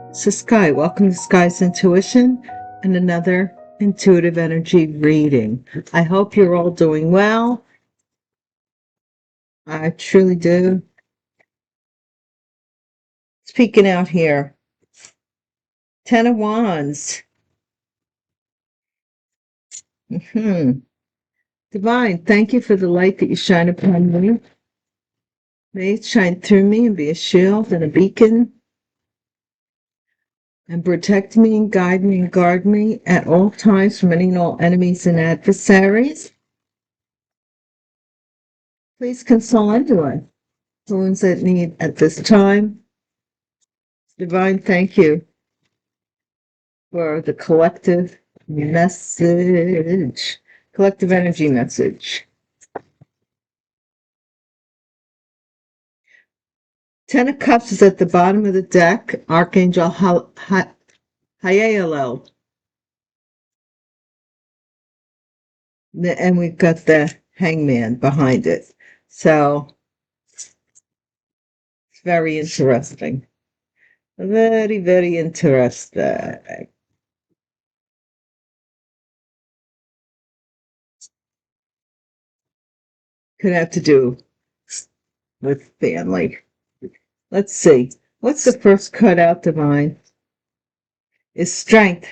This is Sky. Welcome to Sky's Intuition and another intuitive energy reading. I hope you're all doing well. I truly do. Speaking out here. 10 of Wands. Divine, thank you for the light that you shine upon me. May it shine through me and be a shield and a beacon, and protect me and guide me and guard me at all times from any and all enemies and adversaries. Please console anyone, the ones that need at this time. Divine, thank you for the collective message, collective energy message. 10 of Cups is at the bottom of the deck, Archangel Hayalel. And we've got the Hangman behind it. So, it's very interesting. Very, very interesting. Could have to do with family. Let's see. What's the first cutout, Divine? Is Strength,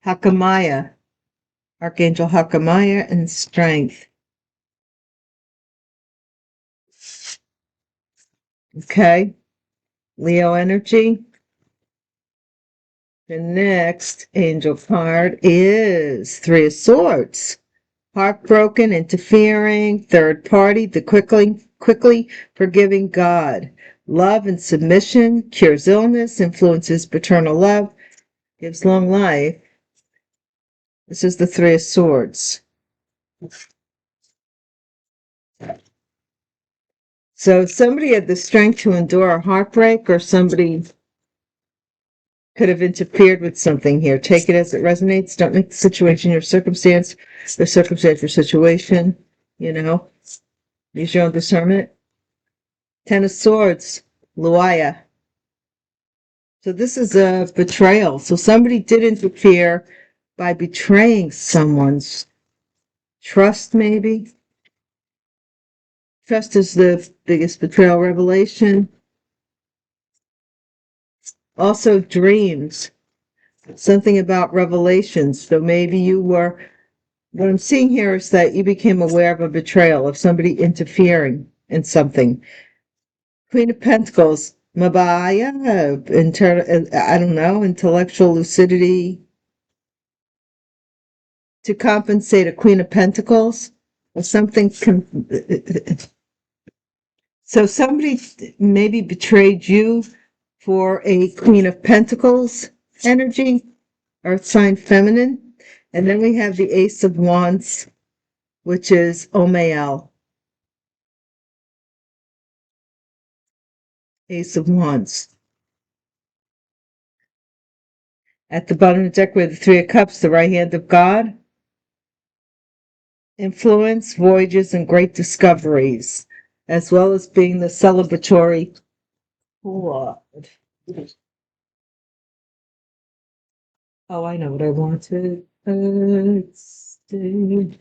Hakamaya. Archangel Hakamaya and Strength. Okay. Leo energy. The next angel card is Three of Swords. Heartbroken, interfering, third party, the quickly forgiving God. Love and submission, cures illness, influences paternal love, gives long life. This is the Three of Swords. So if somebody had the strength to endure a heartbreak, or somebody could have interfered with something here. Take it as it resonates. Don't make the situation your circumstance, the circumstance your situation, Use your own discernment. 10 of Swords, Luaya. So this is a betrayal. So somebody did interfere by betraying someone's trust, maybe. Trust is the biggest betrayal revelation. Also dreams. Something about revelations. So maybe you were, what I'm seeing here is that you became aware of a betrayal, of somebody interfering in something. Queen of Pentacles, Mabaya, I don't know, intellectual lucidity. To compensate a Queen of Pentacles, or something. So somebody maybe betrayed you for a Queen of Pentacles energy, Earth sign feminine. And then we have the Ace of Wands, which is Omael. Ace of Wands. At the bottom of the deck, we have the Three of Cups, the right hand of God. Influence, voyages, and great discoveries, as well as being the celebratory card. Oh, I know what I wanted. Let's see.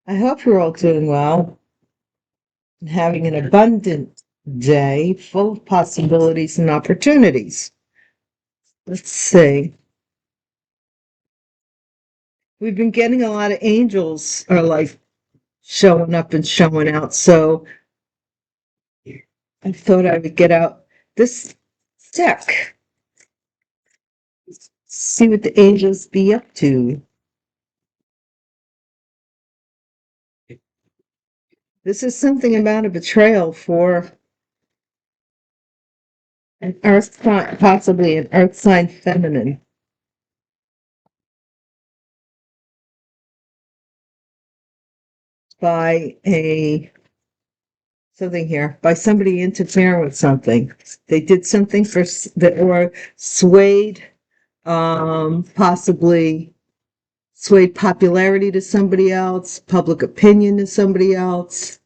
I hope you're all doing well and having an abundant day full of possibilities and opportunities. Let's see. We've been getting a lot of angels are like showing up and showing out. So I thought I would get out this deck. See what the angels be up to. This is something about a betrayal for an earth sign, possibly an earth sign feminine. By something here, by somebody interfering with something. They did something or swayed, possibly swayed popularity to somebody else, public opinion to somebody else,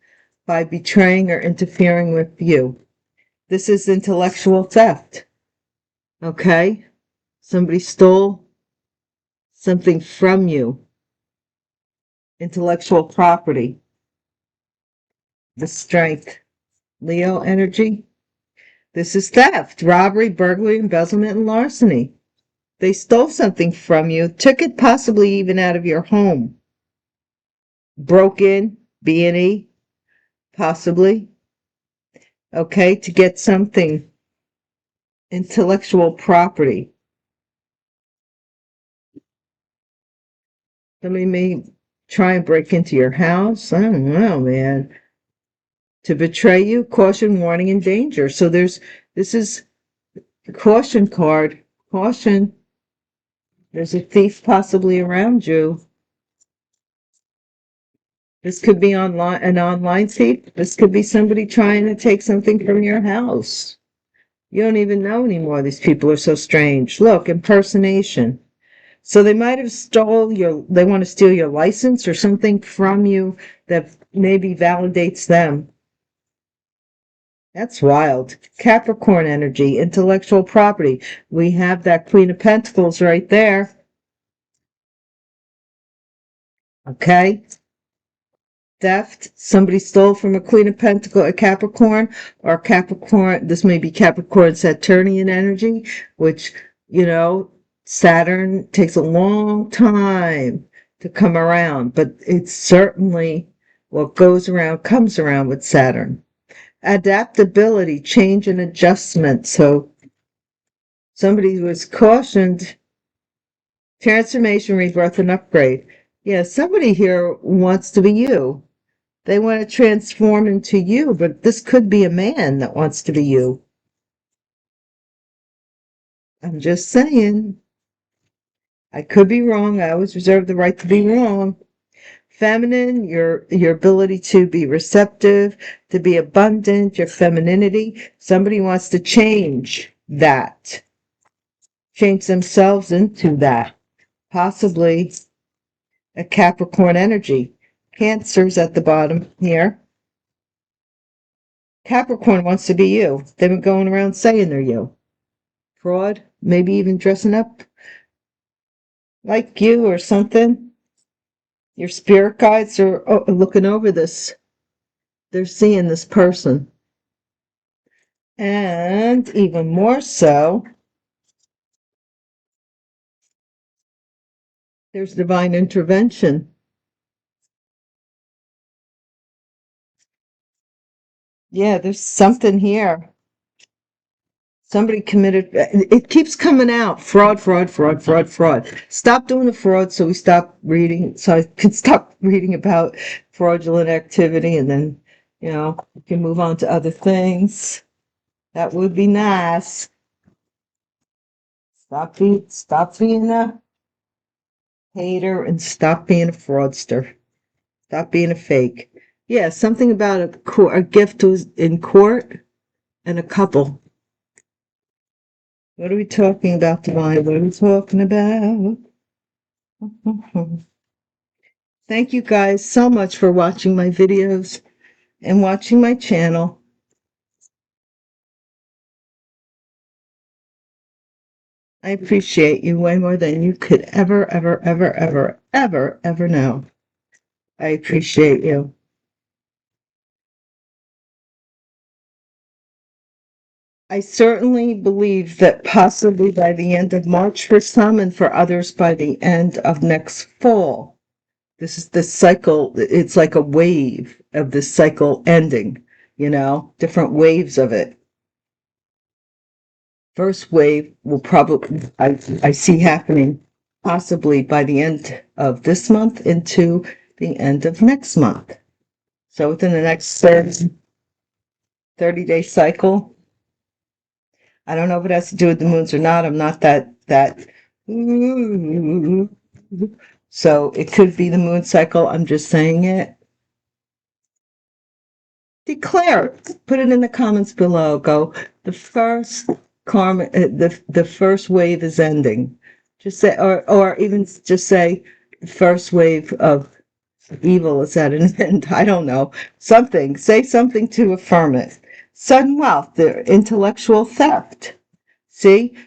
by betraying or interfering with you. This is intellectual theft. Okay? Somebody stole something from you. Intellectual property. The Strength. Leo energy. This is theft, robbery, burglary, embezzlement, and larceny. They stole something from you, took it possibly even out of your home. Broke in, B&E, possibly. Okay, to get something. Intellectual property. Somebody may try and break into your house. I don't know, man. To betray you, caution, warning, and danger. So this is the caution card. Caution. There's a thief possibly around you. This could be an online thief. This could be somebody trying to take something from your house. You don't even know anymore. These people are so strange. Look, impersonation. So they might have they want to steal your license or something from you that maybe validates them. That's wild. Capricorn energy, intellectual property. We have that Queen of Pentacles right there. Okay. Theft. Somebody stole from a Queen of Pentacles, a Capricorn, or Capricorn. This may be Capricorn Saturnian energy, which, Saturn takes a long time to come around, but it's certainly what goes around comes around with Saturn. Adaptability, change and adjustment. So somebody was cautioned, transformation, rebirth, and upgrade. Yeah, somebody here wants to be you. They want to transform into you, but this could be a man that wants to be you. I'm just saying. I could be wrong. I always reserve the right to be wrong. Feminine, your ability to be receptive, to be abundant, your femininity. Somebody wants to change that. Change themselves into that. Possibly a Capricorn energy. Cancer's at the bottom here. Capricorn wants to be you. They've been going around saying they're you. Fraud, maybe even dressing up like you or something. Your spirit guides are looking over this. They're seeing this person. And even more so, there's divine intervention. Yeah, there's something here. Somebody committed, it keeps coming out. Fraud, fraud, fraud, fraud, fraud. Stop doing the fraud so I can stop reading about fraudulent activity, and then, we can move on to other things. That would be nice. Stop being a hater and stop being a fraudster. Stop being a fake. Yeah, something about a gift was in court and a couple. What are we talking about, Divine? What are we talking about? Thank you guys so much for watching my videos and watching my channel. I appreciate you way more than you could ever, ever, ever, ever, ever, ever know. I appreciate you. I certainly believe that possibly by the end of March for some, and for others by the end of next fall. This is the cycle. It's like a wave of this cycle ending, different waves of it. First wave will probably, I see happening possibly by the end of this month into the end of next month. So within the next 30-day cycle. I don't know if it has to do with the moons or not. I'm not that. So it could be the moon cycle. I'm just saying it. Declare. Put it in the comments below. Go. The first karma. The first wave is ending. Just say, or even just say, the first wave of evil is at an end. I don't know. Something. Say something to affirm it. Sudden wealth, the intellectual theft. See,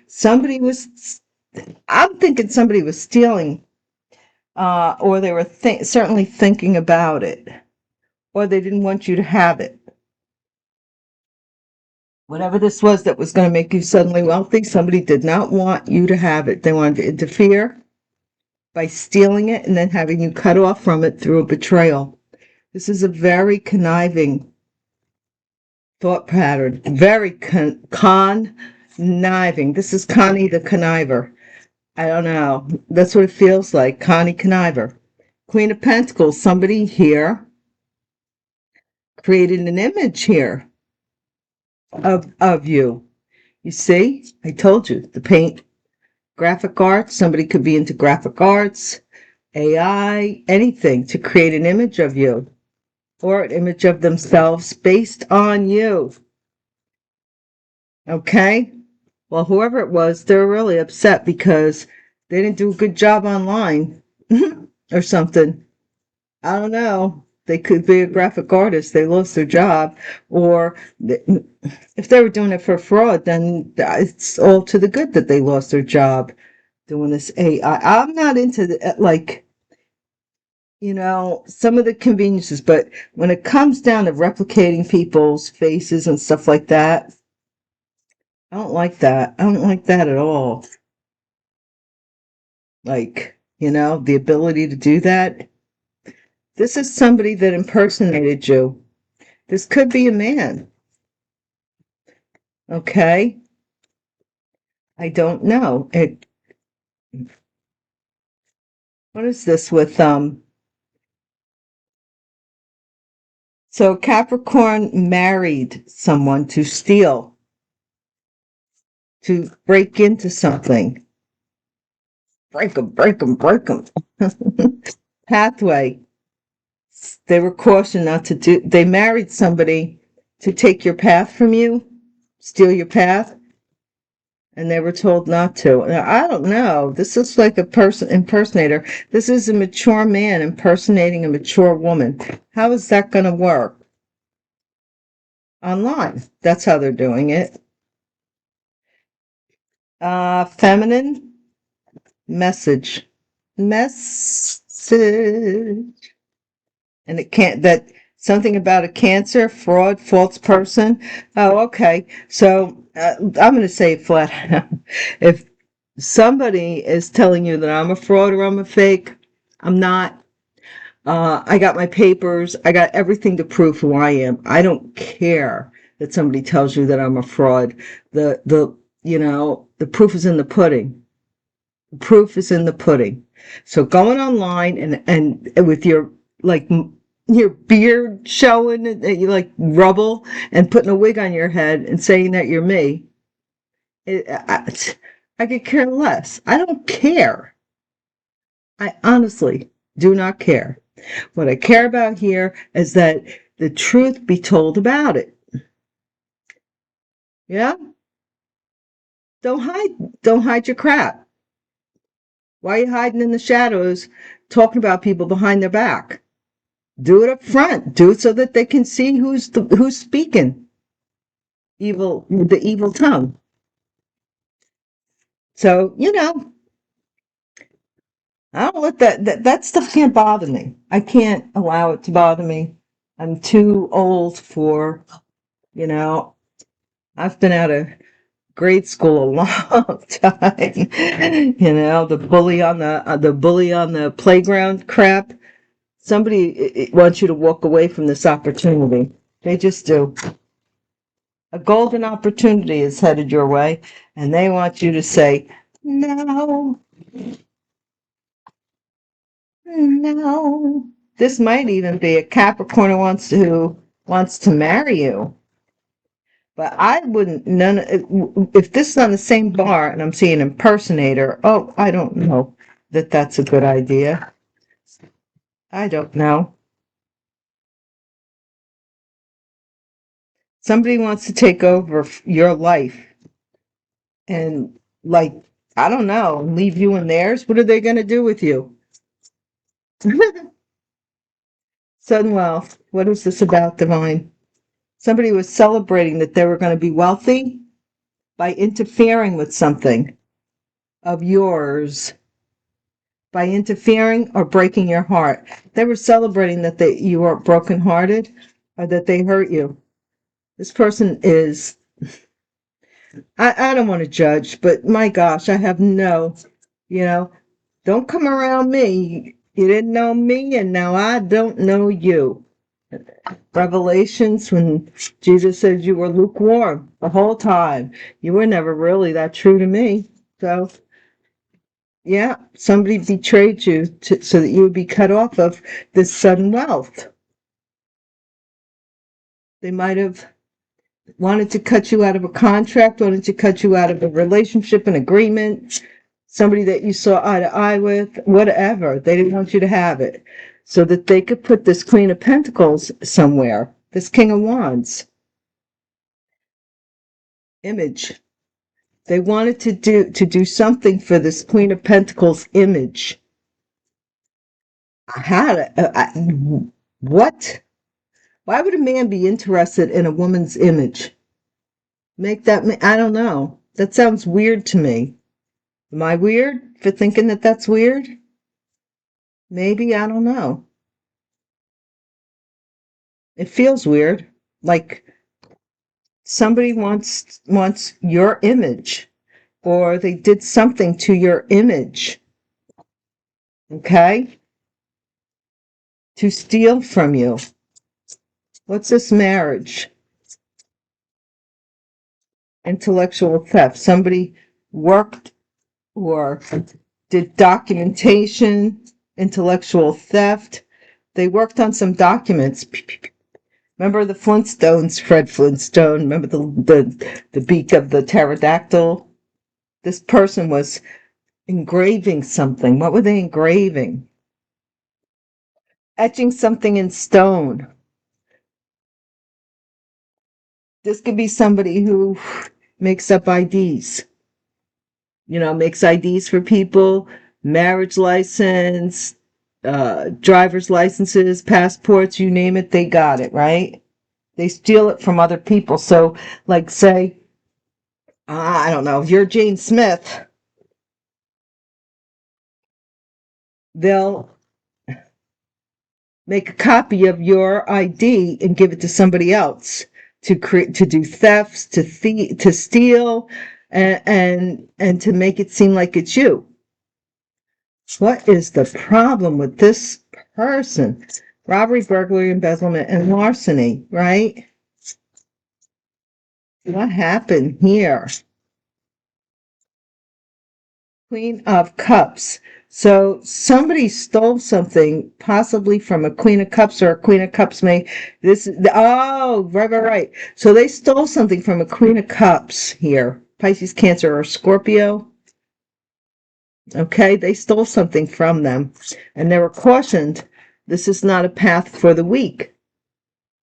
I'm thinking somebody was stealing, or they were certainly thinking about it, or they didn't want you to have it. Whatever this was that was going to make you suddenly wealthy, somebody did not want you to have it. They wanted to interfere by stealing it and then having you cut off from it through a betrayal. This is a very conniving thought pattern. Very conniving. This is Connie the conniver. I don't know. That's what it feels like. Connie conniver. Queen of Pentacles. Somebody here created an image here of you. You see? I told you. The paint. Graphic arts. Somebody could be into graphic arts. AI. Anything to create an image of you. Or an image of themselves based on you. Okay? Well, whoever it was, they're really upset because they didn't do a good job online or something. I don't know. They could be a graphic artist. They lost their job. Or if they were doing it for fraud, then it's all to the good that they lost their job doing this AI. I'm not into some of the conveniences, but when it comes down to replicating people's faces and stuff like that, I don't like that. I don't like that at all. The ability to do that. This is somebody that impersonated you. This could be a man. Okay? I don't know. What is this with, so Capricorn married someone to steal, to break into something. Break them. Pathway. They were cautioned not to do, they married somebody to take your path from you, steal your path, and they were told not to. Now, I don't know. This is like a person impersonator. This is a mature man impersonating a mature woman. How is that going to work? Online. That's how they're doing it. Feminine message. And it can't, that something about a cancer, fraud, false person. Oh, okay. So I'm going to say flat. If somebody is telling you that I'm a fraud or I'm a fake, I'm not. I got my papers. I got everything to prove who I am. I don't care that somebody tells you that I'm a fraud. The proof is in the pudding. The proof is in the pudding. So going online and with your beard showing, you like rubble, and putting a wig on your head and saying that you're me. I could care less. I don't care. I honestly do not care. What I care about here is that the truth be told about it. Yeah? Don't hide your crap. Why are you hiding in the shadows talking about people behind their back? Do it up front. Do it so that they can see who's speaking. The evil tongue. So, I don't let that stuff can't bother me. I can't allow it to bother me. I'm too old for, I've been out of grade school a long time. The bully on the playground crap. Somebody wants you to walk away from this opportunity. They just do. A golden opportunity is headed your way, and they want you to say, no, no. This might even be a Capricorn who wants to marry you. But I wouldn't, if this is on the same bar and I'm seeing impersonator, I don't know that that's a good idea. I don't know. Somebody wants to take over your life and, I don't know, leave you in theirs. What are they going to do with you? Sudden wealth. What is this about, divine? Somebody was celebrating that they were going to be wealthy by interfering with something of yours, by interfering or breaking your heart. They were celebrating that you weren't brokenhearted or that they hurt you. This person is, I don't want to judge, but my gosh, I have don't come around me. You didn't know me, and now I don't know you. Revelations, when Jesus said you were lukewarm the whole time. You were never really that true to me. So, yeah, somebody betrayed you so that you would be cut off of this sudden wealth. They might have wanted to cut you out of a contract, wanted to cut you out of a relationship, an agreement, somebody that you saw eye to eye with, whatever. They didn't want you to have it so that they could put this Queen of Pentacles somewhere, this King of Wands image. They wanted to do something for this Queen of Pentacles image. What? Why would a man be interested in a woman's image? I don't know. That sounds weird to me. Am I weird for thinking that that's weird? Maybe, I don't know. It feels weird. Like somebody wants your image, or they did something to your image. Okay? To steal from you. What's this marriage? Intellectual theft. Somebody worked or did documentation, intellectual theft. They worked on some documents. Remember the Flintstones, Fred Flintstone? Remember the beak of the pterodactyl? This person was engraving something. What were they engraving? Etching something in stone. This could be somebody who makes up IDs. Makes IDs for people, marriage license, driver's licenses, passports, you name it, they got it, right? They steal it from other people. So, like, say, I don't know, if you're Jane Smith, they'll make a copy of your ID and give it to somebody else to do thefts, to steal, and to make it seem like it's you. What is the problem with this person? Robbery, burglary, embezzlement, and larceny, right? What happened here? Queen of Cups. So somebody stole something, possibly from a Queen of Cups, or a Queen of Cups right. So they stole something from a Queen of Cups here. Pisces, Cancer, or Scorpio. Okay, they stole something from them, and they were cautioned, this is not a path for the weak.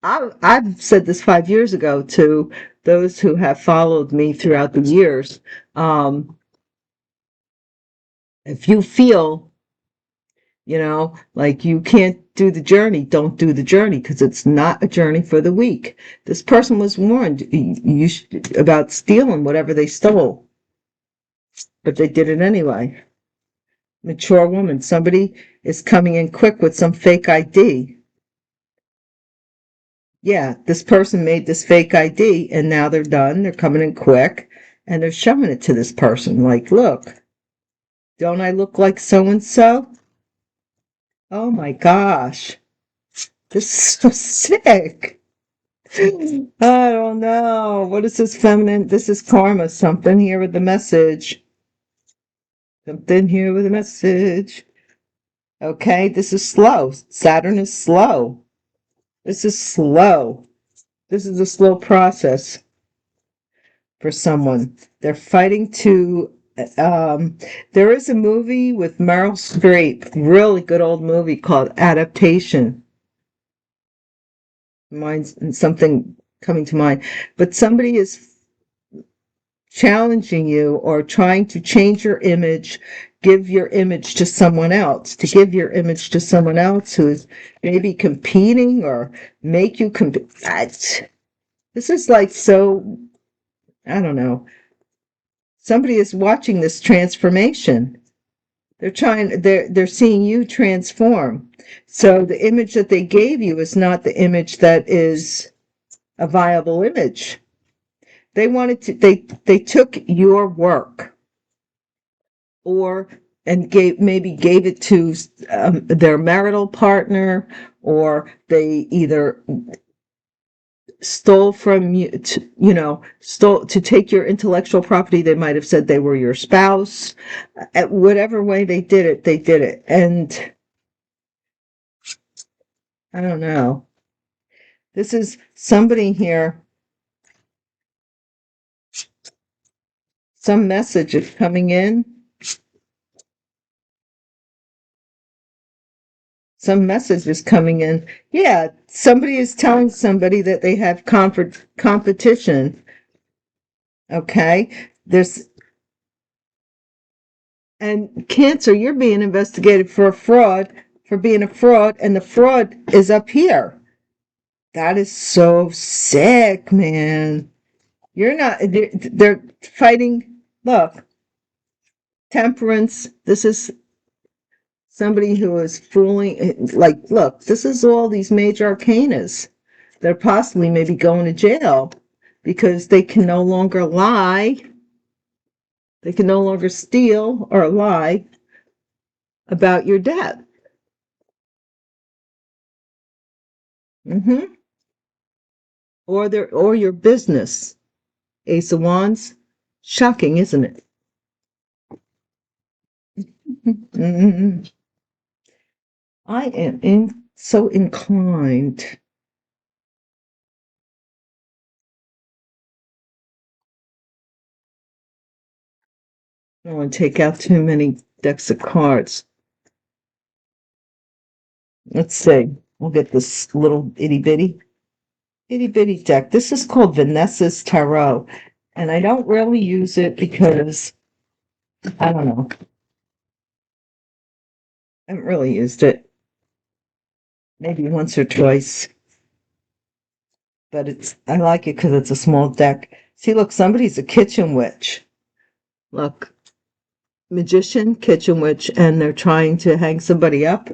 I've said this 5 years ago to those who have followed me throughout the years. If you feel, like you can't do the journey, don't do the journey, because it's not a journey for the weak. This person was warned about stealing whatever they stole, but they did it anyway. Mature woman. Somebody is coming in quick with some fake ID. Yeah, this person made this fake ID, and now they're done. They're coming in quick, and they're showing it to this person. Like, look, don't I look like so-and-so? Oh my gosh. This is so sick. I don't know. What is this feminine? This is karma. Something here with the message. Something here with a message. Okay, this is slow. Saturn is slow. This is slow. This is a slow process for someone. They're fighting to... there is a movie with Meryl Streep, really good old movie called Adaptation. Mine's something coming to mind. But somebody is challenging you or trying to change your image, give your image to someone else, who is maybe competing or make you compete. This is like so, I don't know. Somebody is watching this transformation. They're seeing you transform. So the image that they gave you is not the image that is a viable image. They took your work and maybe gave it to their marital partner, or they either stole from you, stole to take your intellectual property. They might have said they were your spouse. At whatever way they did it, they did it. And I don't know. This is somebody here. Some message is coming in. Some message is coming in. Yeah, somebody is telling somebody that they have competition. Okay, and Cancer, you're being investigated for being a fraud, and the fraud is up here. That is so sick, man. You're not, they're fighting. Look, Temperance. This is somebody who is fooling. Like, look, this is all these major arcanas. They're possibly maybe going to jail because they can no longer lie. They can no longer steal or lie about your debt. Mm-hmm. Or your business. Ace of Wands. Shocking, isn't it? Mm-hmm. I am so inclined. I don't want to take out too many decks of cards. Let's see. We'll get this little itty bitty deck. This is called Vanessa's Tarot, and I don't really use it because I don't know. I haven't really used it. Maybe once or twice, but I like it because it's a small deck. See, look, somebody's a kitchen witch. Look, magician, kitchen witch, and they're trying to hang somebody up,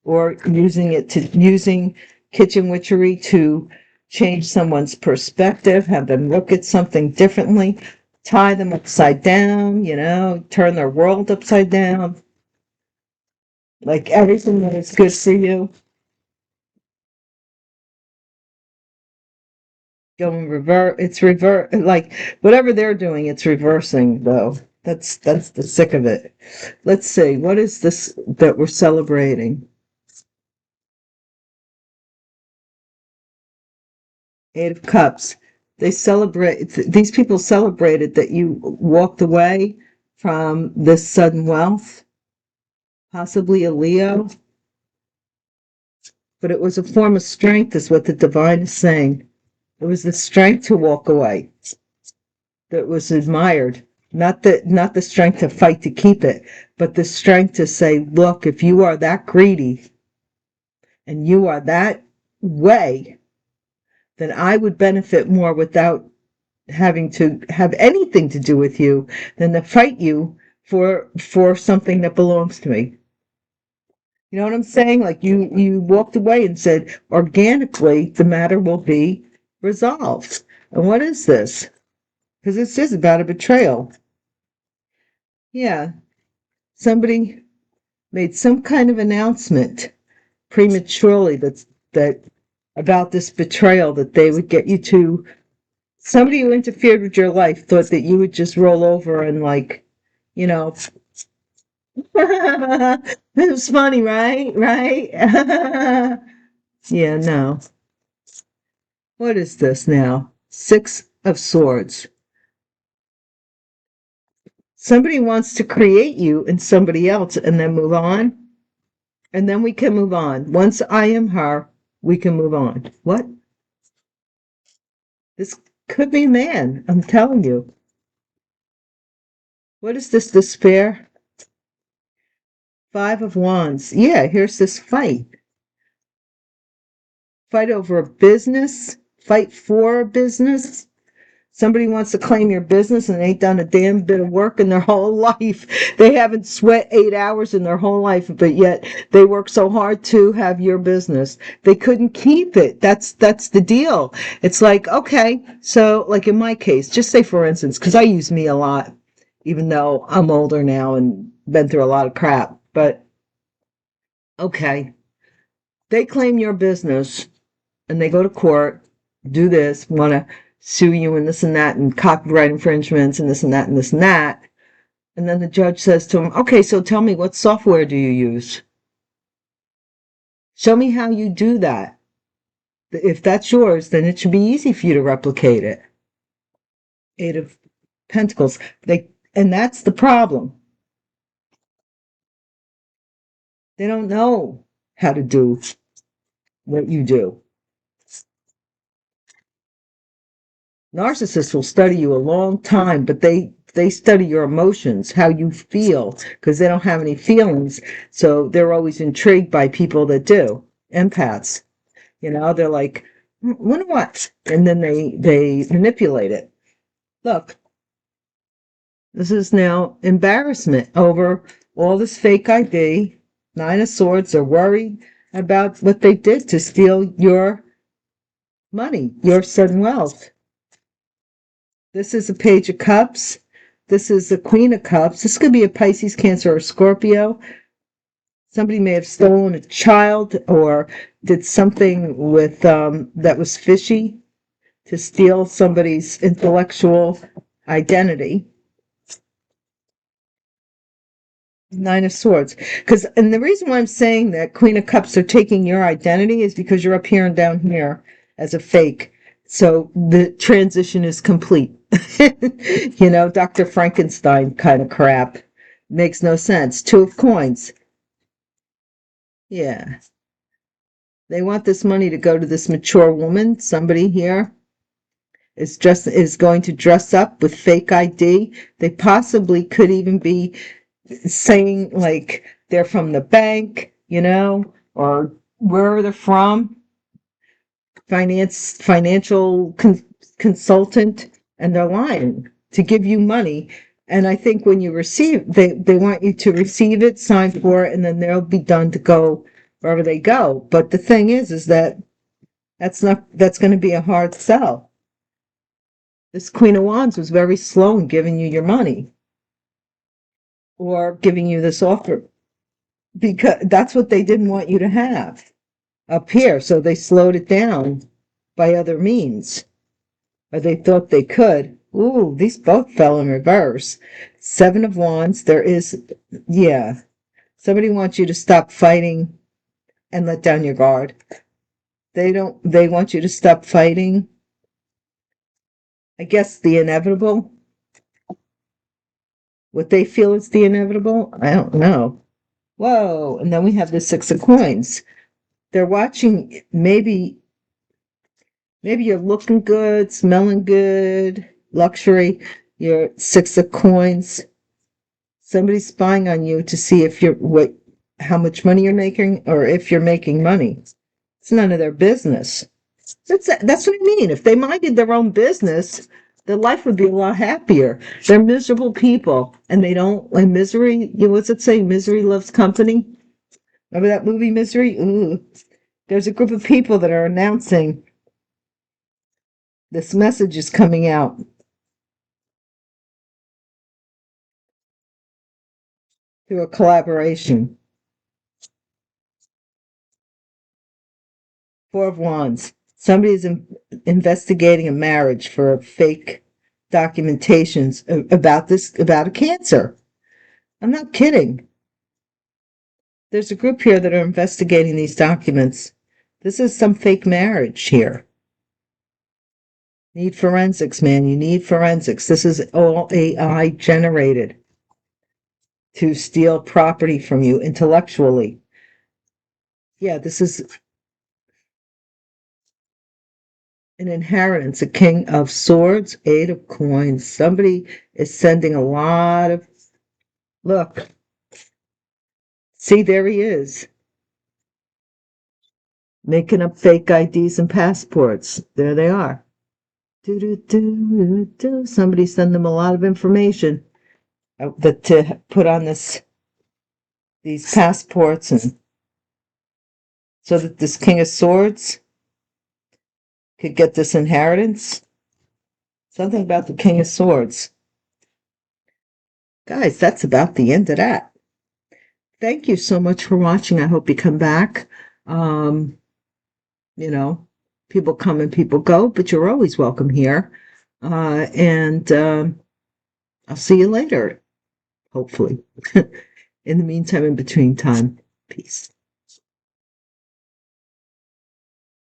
or using kitchen witchery to change someone's perspective, have them look at something differently, tie them upside down, turn their world upside down. Like everything that is good for you, go in reverse. It's reverse, like whatever they're doing, it's reversing though. That's the sick of it. Let's see, what is this that we're celebrating? Eight of Cups. These people celebrated that you walked away from this sudden wealth, possibly a Leo, but it was a form of strength, is what the divine is saying. It was the strength to walk away that was admired. Not the strength to fight to keep it, but the strength to say, look, if you are that greedy and you are that way, then I would benefit more without having to have anything to do with you than to fight you for something that belongs to me. You know what I'm saying? Like you walked away and said, organically, the matter will be resolved. And what is this? Because this is about a betrayal. Yeah, somebody made some kind of announcement prematurely that about this betrayal, that they would get you to. Somebody who interfered with your life thought that you would just roll over and it was funny, right? Right? Yeah, no. What is this now? Six of Swords. Somebody wants to create you in somebody else and then move on. And then we can move on. Once I am her, we can move on. What? This could be a man, I'm telling you. What is this despair? Five of Wands. Yeah, here's this fight. Fight over a business, fight for business. Somebody wants to claim your business and they ain't done a damn bit of work in their whole life. They haven't sweat 8 hours in their whole life, but yet they work so hard to have your business. They couldn't keep it. That's the deal. It's like, okay, so like in my case, just say for instance, because I use me a lot, even though I'm older now and been through a lot of crap. But okay, they claim your business and they go to court, do this, want to sue you and this and that and copyright infringements and this and that and this and that. And then the judge says to him, okay, so tell me, what software do you use? Show me how you do that. If that's yours, then it should be easy for you to replicate it. Eight of Pentacles. And that's the problem. They don't know how to do what you do. Narcissists will study you a long time, but they study your emotions, how you feel, because they don't have any feelings. So they're always intrigued by people that do. Empaths. They're like, wonder what? And then they manipulate it. Look, this is now embarrassment over all this fake ID. Nine of Swords are worried about what they did to steal your money, your sudden wealth. This is a Page of Cups. This is the Queen of Cups. This could be a Pisces, Cancer, or Scorpio. Somebody may have stolen a child or did something with that was fishy to steal somebody's intellectual identity. Nine of Swords. And the reason why I'm saying that Queen of Cups are taking your identity is because you're up here and down here as a fake. So the transition is complete. Dr. Frankenstein kind of crap. Makes no sense. Two of Coins. Yeah. They want this money to go to this mature woman. Somebody here is going to dress up with fake ID. They possibly could even be saying like they're from the bank, or where they're from. Financial consultant, and they're lying to give you money. And I think when you receive, they want you to receive it, sign for it, and then they'll be done to go wherever they go. But the thing is that that's going to be a hard sell. This Queen of Wands was very slow in giving you your money or giving you this offer because that's what they didn't want you to have up here. So they slowed it down by other means, or they thought they could. Ooh, these both fell in reverse. Seven of Wands. Somebody wants you to stop fighting and let down your guard. They want you to stop fighting. I guess the inevitable. What they feel is the inevitable, I don't know. Whoa, and then we have the Six of Coins. They're watching, maybe you're looking good, smelling good, luxury, your Six of Coins. Somebody's spying on you to see if how much money you're making, or if you're making money. It's none of their business. That's what I mean. If they minded their own business, their life would be a lot happier. They're miserable people, and they don't, like misery, what's it say? Misery loves company. Remember that movie, Misery? Ooh. There's a group of people that are announcing this message is coming out. Through a collaboration. Four of Wands. Somebody is investigating a marriage for fake documentations about a cancer. I'm not kidding. There's a group here that are investigating these documents. This is some fake marriage here. Need forensics, man. You need forensics. This is all AI generated to steal property from you intellectually. Yeah, this is an inheritance, a King of Swords, Eight of Coins. Somebody is sending a lot of... Look. See, there he is. making up fake IDs and passports. There they are. Somebody send them a lot of information to put on these passports, and so that this King of Swords could get this inheritance. Something about the King of Swords. Guys, that's about the end of that. Thank you so much for watching. I hope you come back. You know, people come and people go, but you're always welcome here. And I'll see you later, hopefully. In the meantime, in between time, peace.